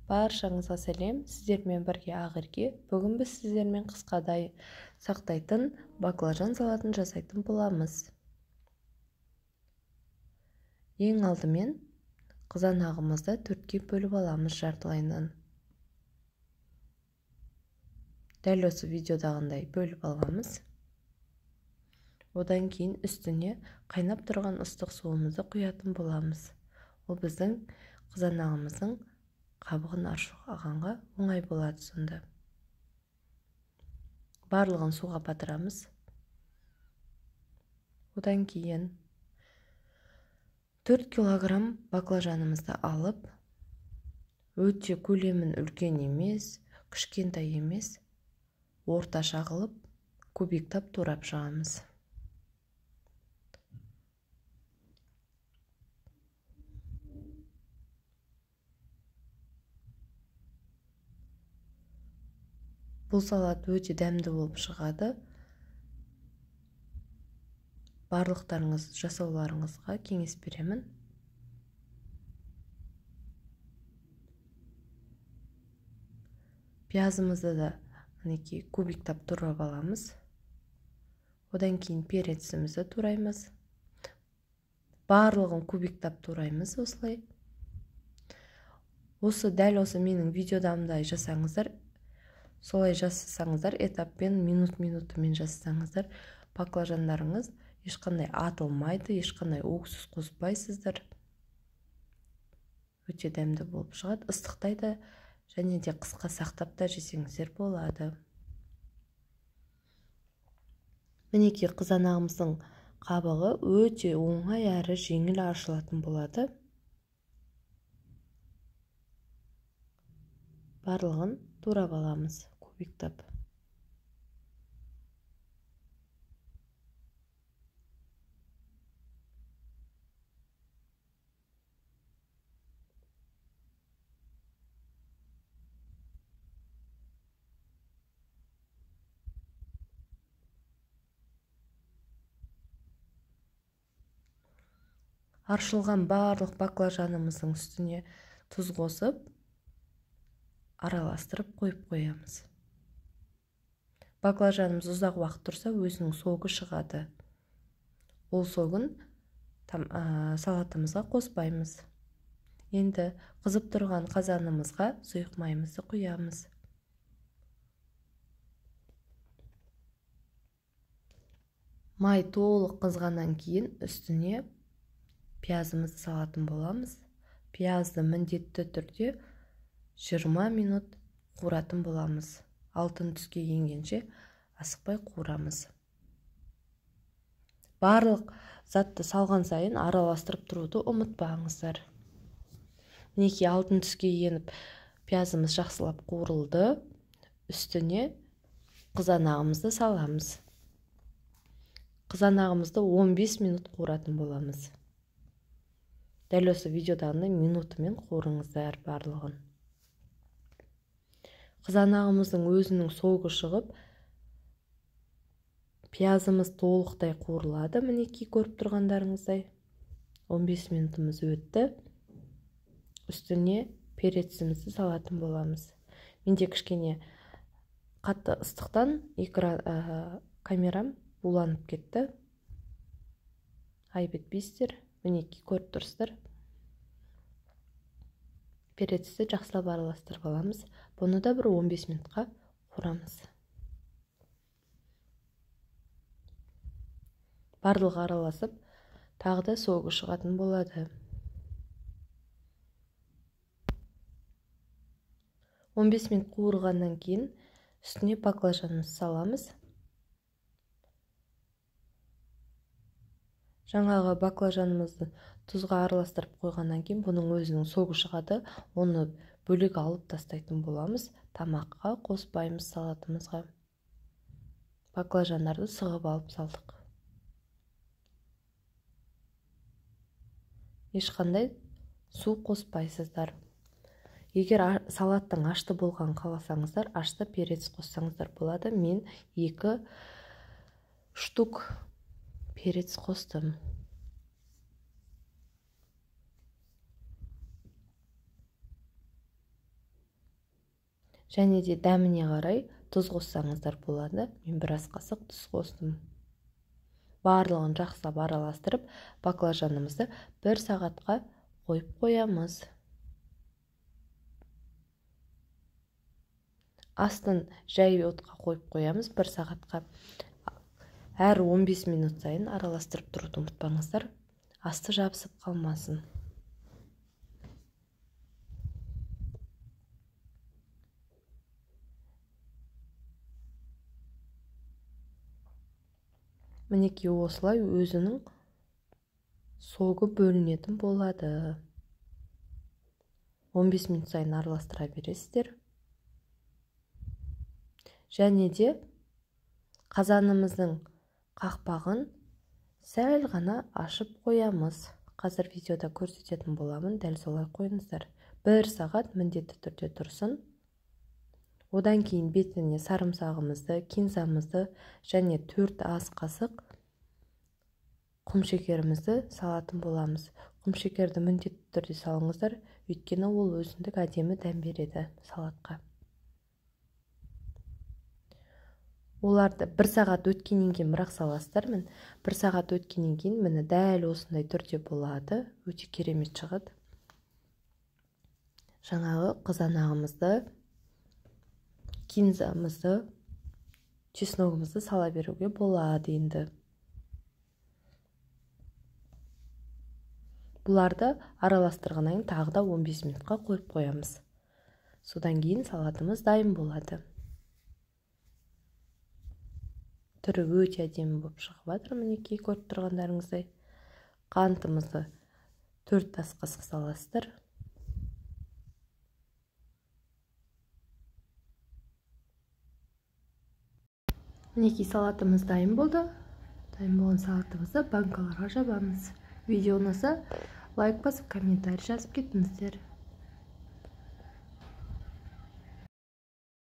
Баршаңызға сәлем, сіздермен бірге Ақерке. Бүгін біз сіздермен қысқадай сақтайтын баклажан салатын жасайтын боламыз. Ең алдымен қызанағымызды төртке бөліп аламыз жартылайынан. Дәл осы видеодағындай бөліп аламыз. Одан кейін үстіне қайнап тұрған ыстық суымызды құятын боламыз. Ол біздің қызанағымыздың қабығын аршығанға оңай болады сонда. Барлығын суға батырамыз. Одан кейін 4 килограмм баклажанымызды алып, өте көлемін үлкен емес, кішкентай емес, орташа қылып, кубиктап турап жағамыз. Бұл салат өте дәмді болып шығады. Барлықтарыңыз жасауларыңызға кеңес беремін. Пиязымызды да кубиктап турап аламыз. Одан кейін перецімізді тураймыз. Барлығын кубиктап тураймыз осылай. Дәл осы менің видеодамдай жасаңыздар. Солай жасасаңыздар, этаппен, минут-минутымен жасасаңыздар, баклажандарыңыз ешқандай атылмайды, ешқандай уксус қоспайсыздар. Өте дәмді болып шығады. Ыстықтайды және де қысқа сақтап та жесеңіздер болады. Мінекей қызанағымыздың қабығы өте оңай әрі жеңіл ашылатын болады. Барлығын турап аламыз, кубиктап. Аршылған барлық баклажанымыздың үстіне тұз қосып, араластырып қойып қоямыз. Баклажанымыз ұзақ уақыт тұрса, өзінің соғы шығады. Ол согын салатымызға қоспаймыз. Енді қызып тұрған қазанымызға сұйық майымызды құямыз. Май толық қызғаннан кейін үстіне пиязымызды салатын боламыз. Пиязды міндетті түрде 20 минут қуыратын боламыз. Алтын түске енгенше асықпай қуырамыз. Барлық затты салған сайын араластырып тұруды ұмытпаңыздар. Мінекей алтын түске еніп, пиязымыз жақсылап қуырылды. Үстіне қызанағымызды саламыз. Қызанағымызды 15 минут қуыратын боламыз. Дәл осы видеодағындай минутымен қуырыңыздар барлығын. Қызанағымыздың өзінің соғы шығып, пиязымыз толықтай қуырылады. Мінекей көріп тұрғандарыңыздай 15 минутымыз өтті. Үстіне перецімізді салатын боламыз. Менде кішкене қатты ыстықтан камерам буланып кетті. Айып етпейсіздер. Мінекей көріп тұрсыздар. Перецті жақсылап араластырып аламыз. Бұны да бір 15 минутқа қуырамыз. Барлығы араласып, тағы да соғы шығатын болады. 15 минут қуырғаннан кейін үстіне баклажанымызды саламыз. Жаңағы баклажанымызды тұзға араластырып қойғаннан кейін бұның өзінің соғы шығады. Оны бөлек алып тастайтын боламыз. Тамаққа қоспаймыз салатымызға. Баклажандарды сығып алып салдық. Ешқандай су қоспайсыздар. Егер салаттың ашты болған қаласаңыздар, ашты перец қоссаңыздар болады. Мен 2 штук перец қостым. Және де дәміне қарай тұз қоссаңыздар болады. Мен бір ас қасық тұз қостым. Барлығын жақсылап араластырып, баклажанымызды 1 сағатқа қойып қоямыз. Астын жай отқа қойып қоямыз 1 сағатқа. Әр 15 минут сайын араластырып тұруды ұмытпаңыздар. Асты жабысып қалмасын. Мінекей осылай өзінің согы бөлінетін болады. 15 минут сайын араластыра бересіздер. Және де қазанымыздың қақпағын сәл ғана ашып қоямыз. Қазір видеода көрсететін боламын, дәл солай қойыңыздар. 1 сағат міндетті түрде тұрсын. Одан кейін бетіне сарымсағымызды, кинзамызды және 4 ас қасық құмшекерімізді салатын боламыз. Құмшекерді міндетті түрде салыңыздар, өйткені ол өзіндік әдемі дәм береді салатқа. Оларды 1 сағат өткеннен кейін бірақ саласыздар. 1 сағат өткеннен кейін міне дәл осындай түрде болады. Өте керемет шығады. Жаңағы қызанағымызды, кинзамызды, чесногымызды сала беруге болады енді. Бұларды араластырғаннан кейін тағы да 15 минутқа қойып қоямыз. Содан кейін салатымыз дайын болады. Түрі өте әдемі болып шығып жатыр, мінекей көріп тұрғандарыңыздай. Қантымызды 4 ас қасық саласыздар. Мінекей салатымыз дайын болды. Дайын болған салатымызды банкаларға жабамыз. Видео ұнаса лайк басып, комментарий жазып кетіңіздер.